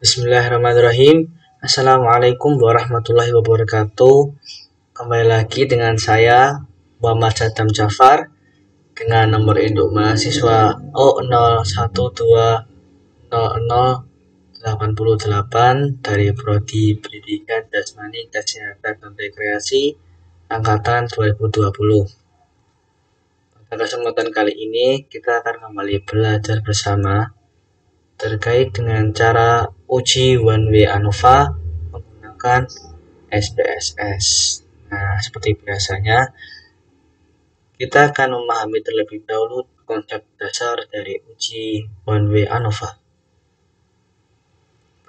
Bismillahirrahmanirrahim. Assalamualaikum warahmatullahi wabarakatuh. Kembali lagi dengan saya Muhammad Sadam Jafar dengan nomor induk mahasiswa O01200088 dari Prodi Pendidikan Jasmani Kesehatan dan Rekreasi angkatan 2020. Pada kesempatan kali ini kita akan kembali belajar bersama terkait dengan cara uji one way ANOVA menggunakan SPSS. Nah, seperti biasanya, kita akan memahami terlebih dahulu konsep dasar dari uji one way ANOVA.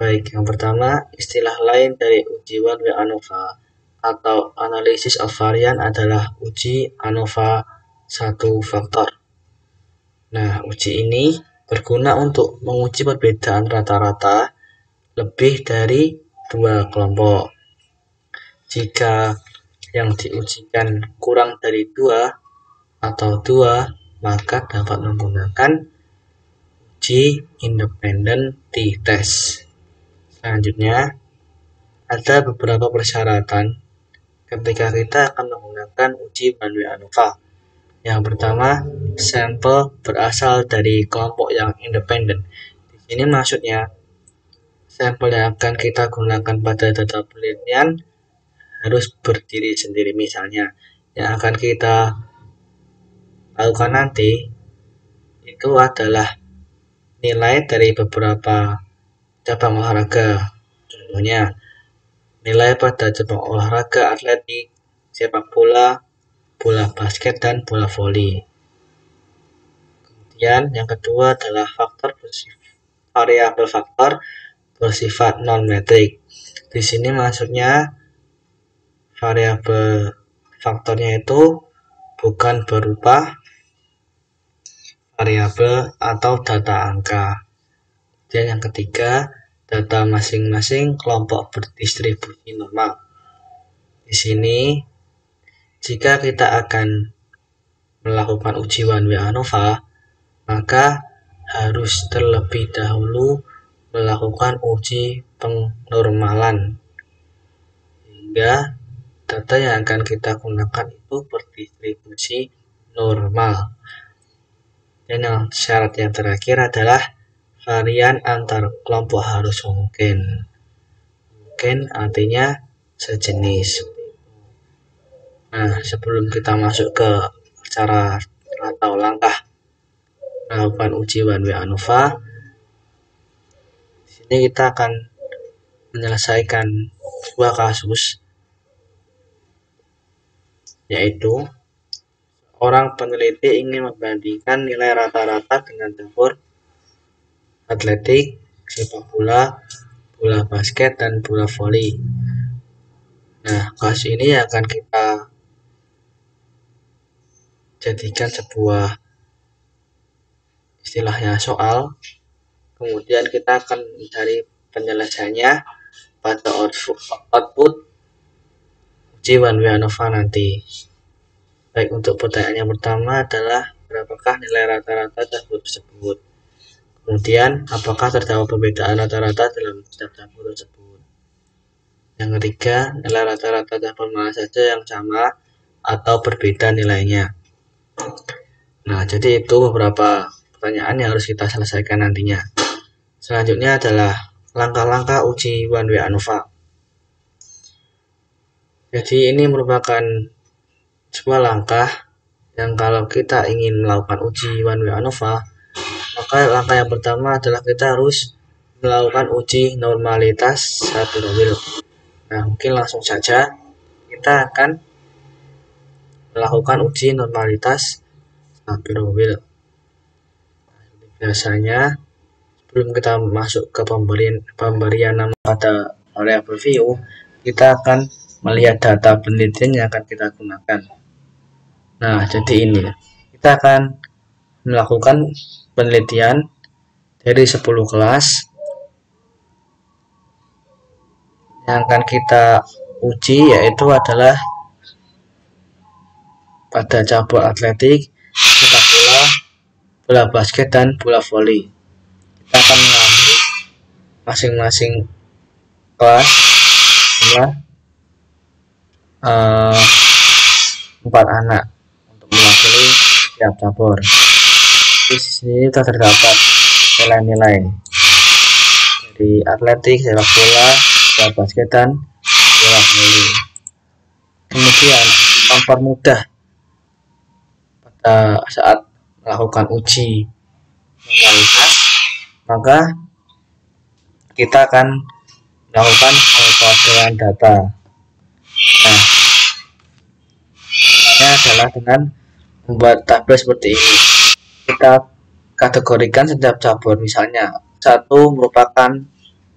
Baik, yang pertama, istilah lain dari uji one way ANOVA atau analysis of variance adalah uji ANOVA satu faktor. Nah, uji ini berguna untuk menguji perbedaan rata-rata lebih dari dua kelompok. Jika yang diujikan kurang dari 2 atau 2, maka dapat menggunakan uji independent t-test. Selanjutnya, ada beberapa persyaratan ketika kita akan menggunakan uji one way ANOVA. Yang pertama, sampel berasal dari kelompok yang independen. Di sini maksudnya, sampel yang akan kita gunakan pada data penelitian harus berdiri sendiri. Misalnya, yang akan kita lakukan nanti itu adalah nilai dari beberapa cabang olahraga. Contohnya, nilai pada cabang olahraga atletik, sepak bola, bola basket, dan bola voli. Kemudian yang kedua adalah variabel faktor bersifat non-metrik. Di sini maksudnya variabel faktornya itu bukan berupa variabel atau data angka. Dan yang ketiga, data masing-masing kelompok berdistribusi normal. Di sini jika kita akan melakukan uji one way ANOVA, maka harus terlebih dahulu melakukan uji pengnormalan hingga data yang akan kita gunakan itu berdistribusi normal. Dan yang syarat yang terakhir adalah varian antar kelompok harus mungkin. Mungkin artinya sejenis. Nah, sebelum kita masuk ke cara atau langkah melakukan uji one way ANOVA, di sini kita akan menyelesaikan sebuah kasus, yaitu orang peneliti ingin membandingkan nilai rata-rata dengan cabur atletik, sepak bola, bola basket, dan bola voli. Nah, kasus ini akan kita jadikan sebuah istilahnya soal, kemudian kita akan mencari penyelesaiannya pada output uji one way ANOVA nanti. Baik, untuk pertanyaan yang pertama adalah berapakah nilai rata-rata cabur tersebut? Kemudian, apakah terdapat perbedaan rata-rata dalam setiap cabur tersebut? Yang ketiga, nilai rata-rata cabur mana saja yang sama atau berbeda nilainya? Nah, jadi itu beberapa pertanyaan yang harus kita selesaikan nantinya. Selanjutnya adalah langkah-langkah uji one way ANOVA. Jadi ini merupakan sebuah langkah yang kalau kita ingin melakukan uji one way ANOVA, maka langkah yang pertama adalah kita harus melakukan uji normalitas Shapiro-Wilk. Nah, mungkin langsung saja kita akan melakukan uji normalitas Shapiro-Wilk. Biasanya sebelum kita masuk ke pemberian nama pada variabel view, kita akan melihat data penelitian yang akan kita gunakan. Nah, jadi ini kita akan melakukan penelitian dari 10 kelas yang akan kita uji, yaitu adalah pada cabur atletik, sepak bola, bola basket, dan bola voli. Kita akan mengambil masing-masing kelas jumlah 4 anak untuk mewakili setiap cabur. Di sini terdapat nilai-nilai dari atletik, sepak bola, bola basket, dan bola voli. Kemudian mempermudah pada saat melakukan uji normalitas, maka kita akan melakukan pengkodean data. Nah, ini adalah dengan membuat tabel seperti ini. Kita kategorikan setiap cabur, misalnya 1 merupakan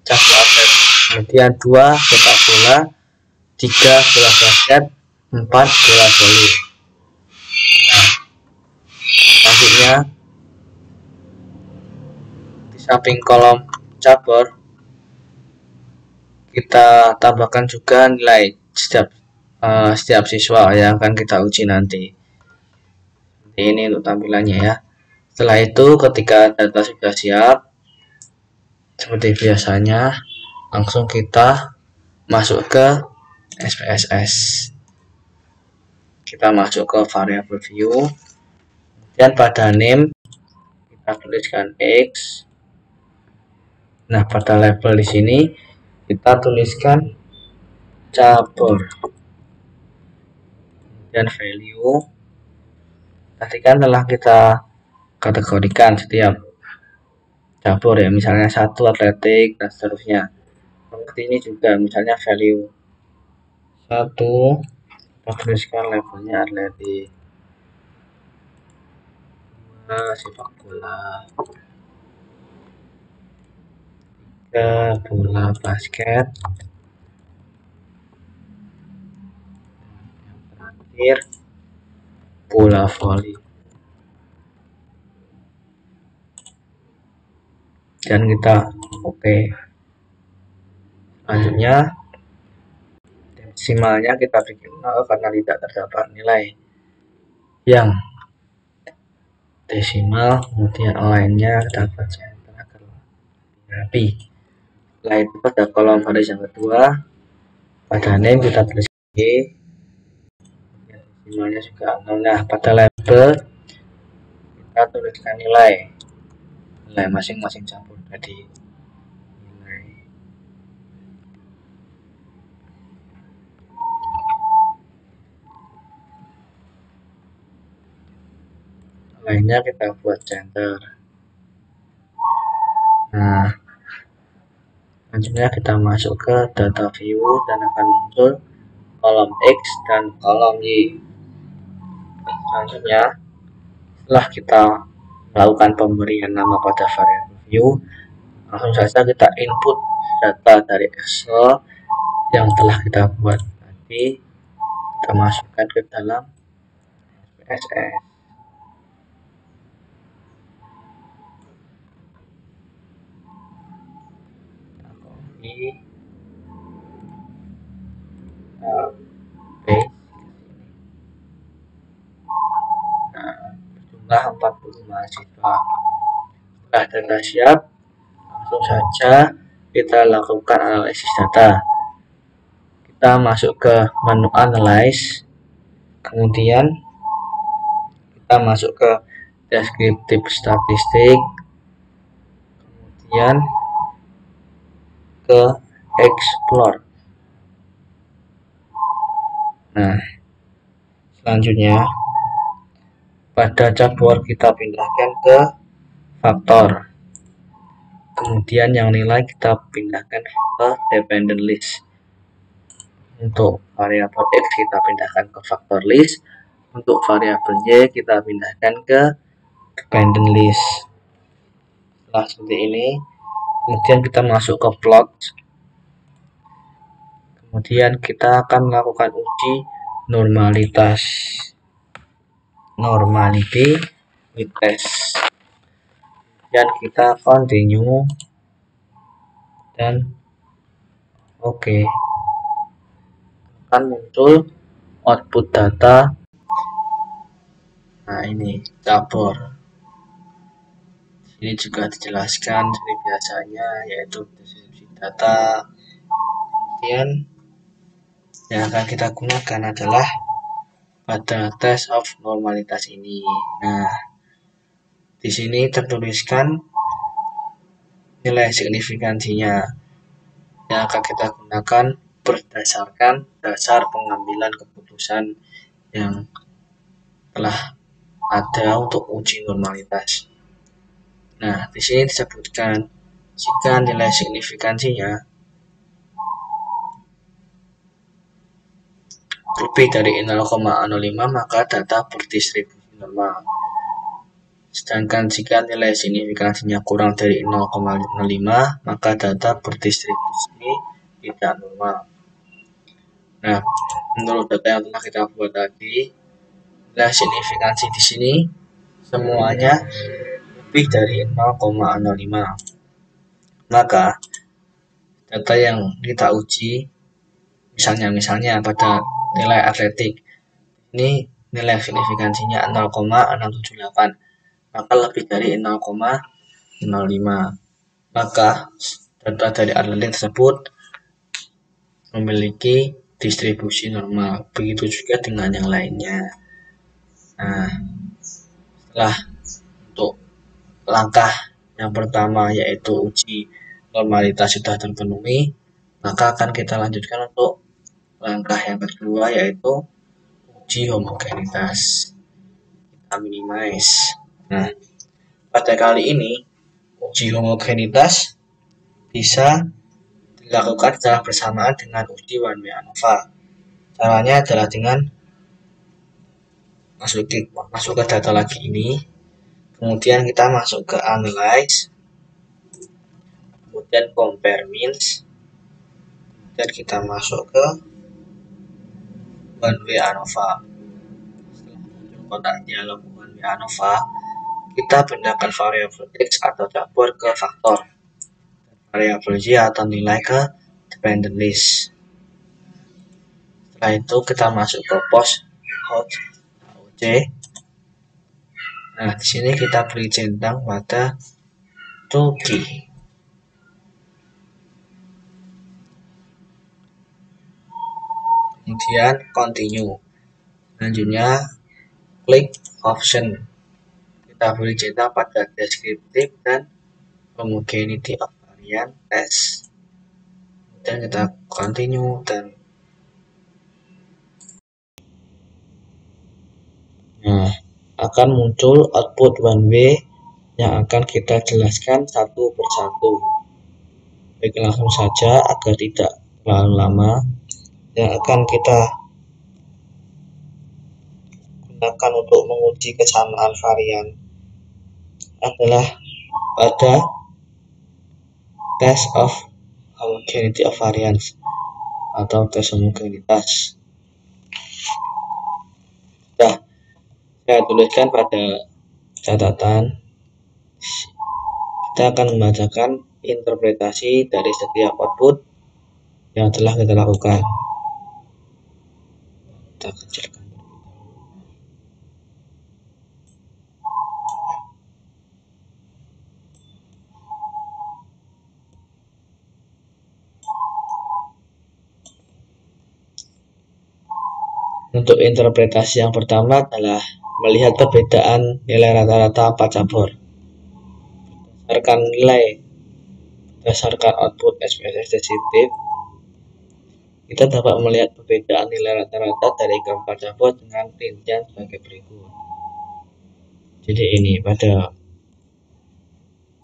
cabur atlet, kemudian 2 sepak bola, 3 bola basket, 4 bola voli. Nah, selanjutnya di samping kolom cabur kita tambahkan juga nilai setiap siswa yang akan kita uji nanti. Ini untuk tampilannya ya. Setelah itu ketika data sudah siap, seperti biasanya langsung kita masuk ke SPSS. Kita masuk ke variable view, kemudian pada name kita tuliskan X. Nah, pada label di sini kita tuliskan cabur, kemudian value. Tadi kan telah kita kategorikan setiap cabur ya, misalnya 1 atletik dan seterusnya. Seperti ini juga, misalnya value 1, kita tuliskan labelnya atletik, 2 sepak bola, 3 bola basket, yang terakhir bola voli. Dan kita oke. Selanjutnya desimalnya kita bikin 0 karena tidak terdapat nilai yang desimal, kemudian lainnya dapat center agar rapi. Setelah itu pada kolom baris yang kedua, pada name kita tulis G, desimalnya juga 0. Nah, pada label kita tuliskan nilai masing-masing cabur tadi. Lainnya kita buat center. Nah, selanjutnya kita masuk ke data view dan akan muncul kolom X dan kolom Y. Selanjutnya, setelah kita melakukan pemberian nama pada variable view, langsung saja kita input data dari Excel yang telah kita buat tadi, kita masukkan ke dalam SPSS. Berjumlah 40 mahasiswa. Setelah data siap, langsung saja kita lakukan analisis data. Kita masuk ke menu analyze, kemudian kita masuk ke deskriptif statistik, kemudian ke explore. Nah, selanjutnya pada cabur kita pindahkan ke faktor, kemudian yang nilai kita pindahkan ke dependent list. Untuk variabel X kita pindahkan ke factor list, untuk variabel Y kita pindahkan ke dependent list. Setelah seperti ini, kemudian kita masuk ke plot, kemudian kita akan melakukan uji normalitas, normality with test, dan kita continue dan oke. Akan muncul output data. Nah, ini cabur Ini juga dijelaskan seperti biasanya, yaitu deskripsi data. Kemudian yang akan kita gunakan adalah pada test of normalitas ini. Nah, di sini tertuliskan nilai signifikansinya yang akan kita gunakan berdasarkan dasar pengambilan keputusan yang telah ada untuk uji normalitas. Nah, di sini disebutkan jika nilai signifikansinya lebih dari 0,05 maka data berdistribusi normal. Sedangkan jika nilai signifikansinya kurang dari 0,05 maka data berdistribusi tidak normal. Nah, menurut data yang telah kita buat tadi, nilai signifikansi di sini semuanya lebih dari 0,05. Maka data yang kita uji, misalnya pada nilai atletik, ini nilai signifikansinya 0,678, maka lebih dari 0,05. Maka data dari atletik tersebut memiliki distribusi normal. Begitu juga dengan yang lainnya. Nah, setelah untuk langkah yang pertama yaitu uji normalitas sudah terpenuhi, maka akan kita lanjutkan untuk langkah yang kedua yaitu uji homogenitas. Kita minimize. Nah, pada kali ini uji homogenitas bisa dilakukan secara bersamaan dengan uji one way ANOVA. Caranya adalah dengan masuk ke data lagi ini, kemudian kita masuk ke analyze, kemudian compare means, kemudian kita masuk ke one way ANOVA. Setelah muncul kotak dialog one way ANOVA, kita pindahkan variabel X atau dapur ke faktor, variabel Y atau nilai ke dependent list. Setelah itu kita masuk ke post hot HOC. Nah, di sini kita beri centang pada Tuki. Kemudian continue. Selanjutnya klik option. Kita beri centang pada descriptive dan homogeneity of variant test. Kemudian kita continue dan akan muncul output one way yang akan kita jelaskan satu persatu. Baik, langsung saja agar tidak terlalu lama. Yang akan kita gunakan untuk menguji kesamaan varian adalah pada test of homogeneity of variance atau tes homogenitas. Nah, saya tuliskan pada catatan. Kita akan membacakan interpretasi dari setiap output yang telah kita lakukan. Kita kecilkan. Untuk interpretasi yang pertama adalah melihat perbedaan nilai rata-rata 4 cabur. Berdasarkan output SPSS deskriptif, kita dapat melihat perbedaan nilai rata-rata dari keempat cabur dengan rincian sebagai berikut. Jadi ini pada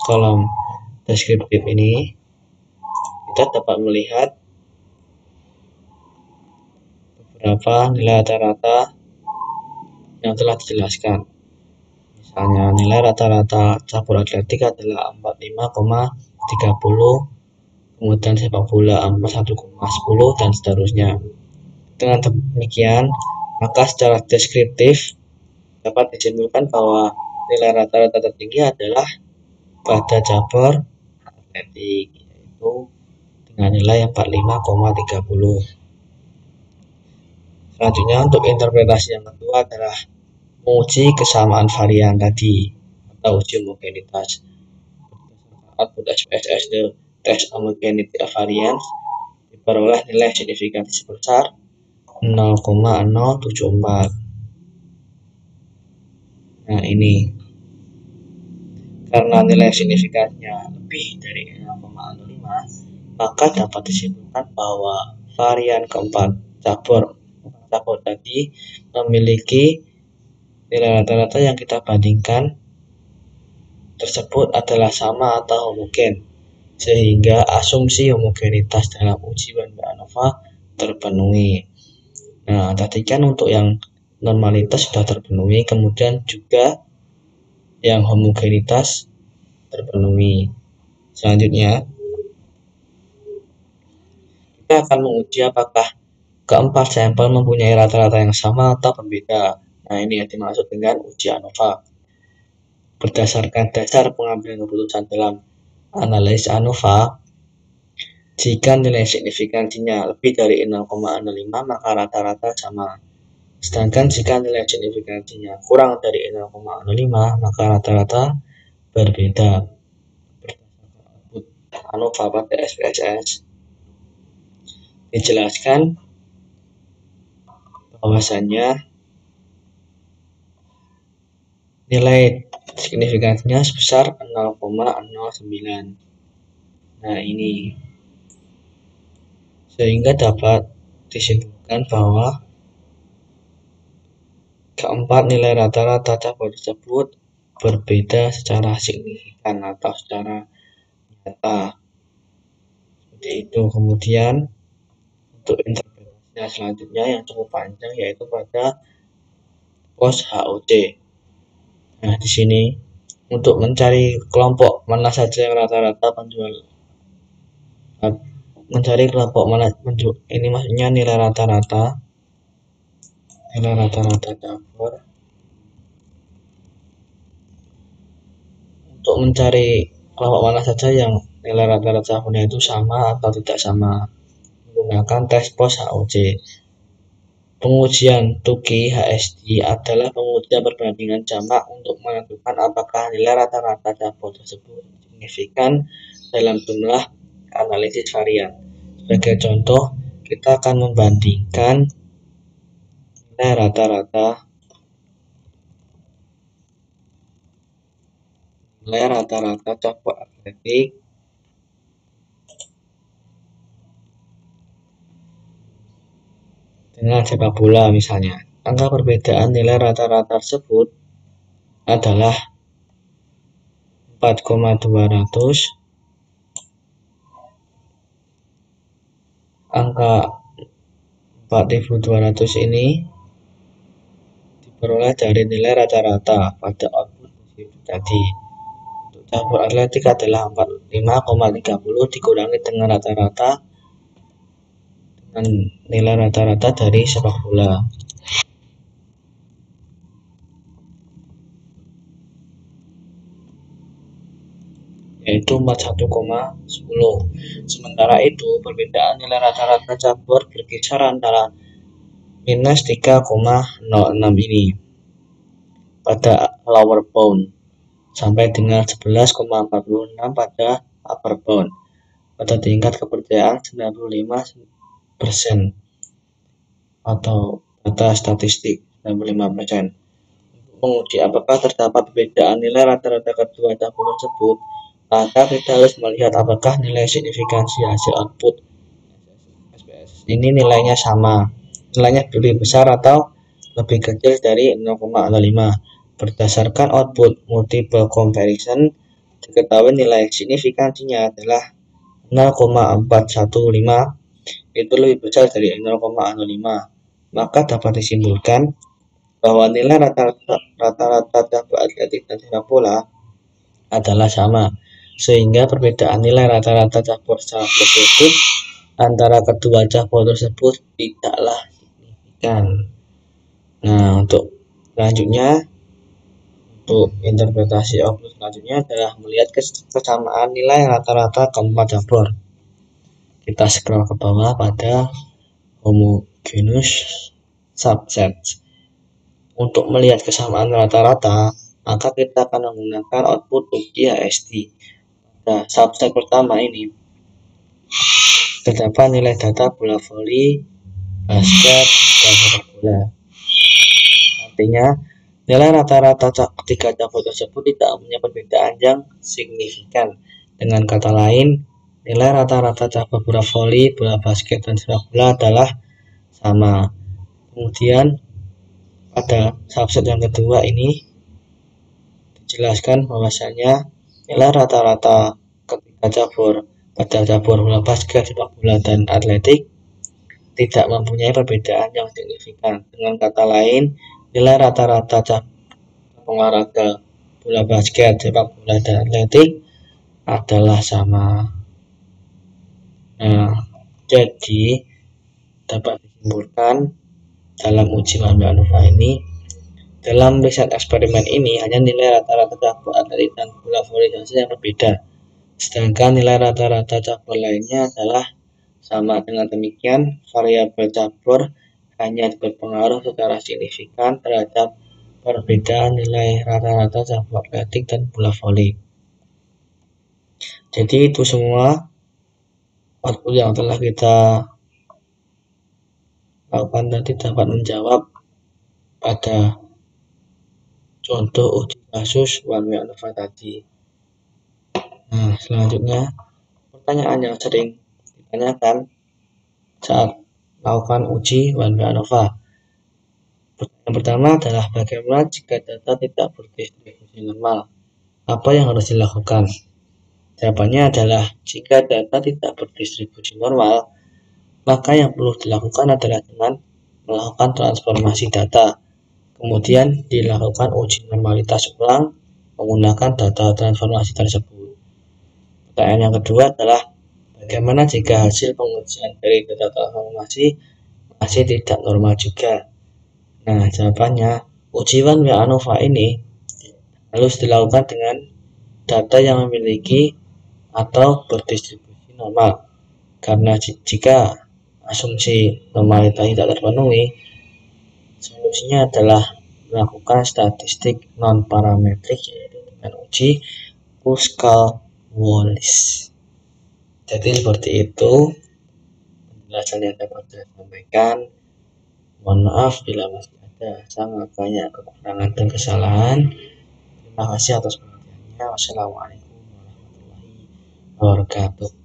kolom deskriptif ini kita dapat melihat beberapa nilai rata-rata yang telah dijelaskan. Misalnya nilai rata-rata cabur atletik adalah 45,30, kemudian sepak bola 41,10 dan seterusnya. Dengan demikian, maka secara deskriptif dapat disimpulkan bahwa nilai rata-rata tertinggi adalah pada cabur atletik, yaitu dengan nilai 45,30. Selanjutnya untuk interpretasi yang kedua adalah menguji kesamaan varian tadi atau uji homogenitas. output SPSS the test homogeneity of variance diperoleh nilai signifikan sebesar 0,074. Nah ini karena nilai signifikannya lebih dari 0,05, maka dapat disimpulkan bahwa varian keempat cabur tadi memiliki nilai rata-rata yang kita bandingkan tersebut adalah sama atau homogen, sehingga asumsi homogenitas dalam uji one way ANOVA terpenuhi. Nah, tadi kan untuk yang normalitas sudah terpenuhi, kemudian juga yang homogenitas terpenuhi. Selanjutnya, kita akan menguji apakah keempat sampel mempunyai rata-rata yang sama atau berbeda. Nah, ini yang dimaksud dengan uji ANOVA. Berdasarkan dasar pengambilan keputusan dalam analisis ANOVA, jika nilai signifikansinya lebih dari 0,05 maka rata-rata sama. Sedangkan jika nilai signifikansinya kurang dari 0,05 maka rata-rata berbeda. Berdasarkan ANOVA pada SPSS dijelaskan bahwasannya nilai signifikansinya sebesar 0,09. Nah ini sehingga dapat disimpulkan bahwa keempat nilai rata-rata cabur tersebut berbeda secara signifikan atau secara nyata. Seperti itu. Kemudian untuk interpretasinya selanjutnya yang cukup panjang yaitu pada pos HOC. Nah di sini untuk mencari kelompok mana saja yang rata-rata penjual, mencari kelompok mana ini maksudnya nilai rata-rata cabur. Untuk mencari kelompok mana saja yang nilai rata-rata caburnya itu sama atau tidak sama menggunakan tes pos HOC. Pengujian Tukey HSD adalah pengujian perbandingan jamak untuk menentukan apakah nilai rata-rata cabur tersebut signifikan dalam jumlah analisis varian. Sebagai contoh, kita akan membandingkan nilai rata-rata cabur atletik dengan sepak bola misalnya. Angka perbedaan nilai rata-rata tersebut adalah 4,200. Angka 4.200 ini diperoleh dari nilai rata-rata pada output tadi. Untuk cabur atletik adalah 45,30 dikurangi dengan rata-rata dengan nilai rata-rata dari sepak bola. Yaitu 41,10. Sementara itu perbedaan nilai rata-rata cabur berkisar antara minus 3,06 ini pada lower bound sampai dengan 11,46 pada upper bound pada tingkat kepercayaan 95% atau data statistik 95%. Menguji apakah terdapat perbedaan nilai rata-rata kedua cabur tersebut, maka kita harus melihat apakah nilai signifikansi hasil output SPSS ini nilainya sama, nilainya lebih besar atau lebih kecil dari 0,05. Berdasarkan output multiple comparison, diketahui nilai signifikansinya adalah 0,415, itu lebih besar dari 0,05. Maka dapat disimpulkan bahwa nilai rata-rata cabur atletik dan sepak bola adalah sama, sehingga perbedaan nilai rata-rata cabur secara berikut antara kedua cabur tersebut tidaklah signifikan. Nah, untuk selanjutnya, untuk interpretasi output selanjutnya adalah melihat kesamaan nilai rata-rata keempat cabur. Kita scroll ke bawah pada homogeneous subset. Untuk melihat kesamaan rata-rata, maka kita akan menggunakan output Tukey HSD. Pada subset pertama ini terdapat nilai data bola voli, basket, dan sepak bola. Artinya, nilai rata-rata ketiga cabur tersebut tidak punya perbedaan yang signifikan. Dengan kata lain, nilai rata-rata cabur bola voli, bola basket, dan sepak bola adalah sama. Kemudian pada subset yang kedua ini dijelaskan bahwasanya nilai rata-rata ketiga cabur pada cabur bola basket, sepak bola, dan atletik tidak mempunyai perbedaan yang signifikan. Dengan kata lain, nilai rata-rata cabur olahraga bola basket, sepak bola, dan atletik adalah sama. Nah, jadi dapat disimpulkan dalam uji Mann-Whitney ini, dalam riset eksperimen ini hanya nilai rata-rata cabur atletik dan bola voli saja yang berbeda, sedangkan nilai rata-rata cabur lainnya adalah sama. Dengan demikian, variabel cabur hanya berpengaruh secara signifikan terhadap perbedaan nilai rata-rata cabur atletik dan bola voli. Jadi itu semua output yang telah kita lakukan tadi dapat menjawab pada contoh uji kasus one way ANOVA tadi. Nah, selanjutnya pertanyaan yang sering ditanyakan saat melakukan uji one way ANOVA. Yang pertama adalah bagaimana jika data tidak berdistribusi normal? Apa yang harus dilakukan? Jawabannya adalah jika data tidak berdistribusi normal, maka yang perlu dilakukan adalah dengan melakukan transformasi data. Kemudian dilakukan uji normalitas ulang menggunakan data transformasi tersebut. Pertanyaan yang kedua adalah bagaimana jika hasil pengujian dari data transformasi masih tidak normal juga? Nah, jawabannya uji one way ANOVA ini harus dilakukan dengan data yang memiliki atau berdistribusi normal. Karena jika asumsi normalitas tidak terpenuhi, solusinya adalah melakukan statistik non-parametrik yaitu dengan uji Kruskal-Wallis. Jadi seperti itu penjelasan yang dapat saya sampaikan. Mohon maaf bila masih ada sangat banyak kekurangan dan kesalahan. Terima kasih atas perhatiannya. Wassalamualaikum warahmatullahi wabarakatuh.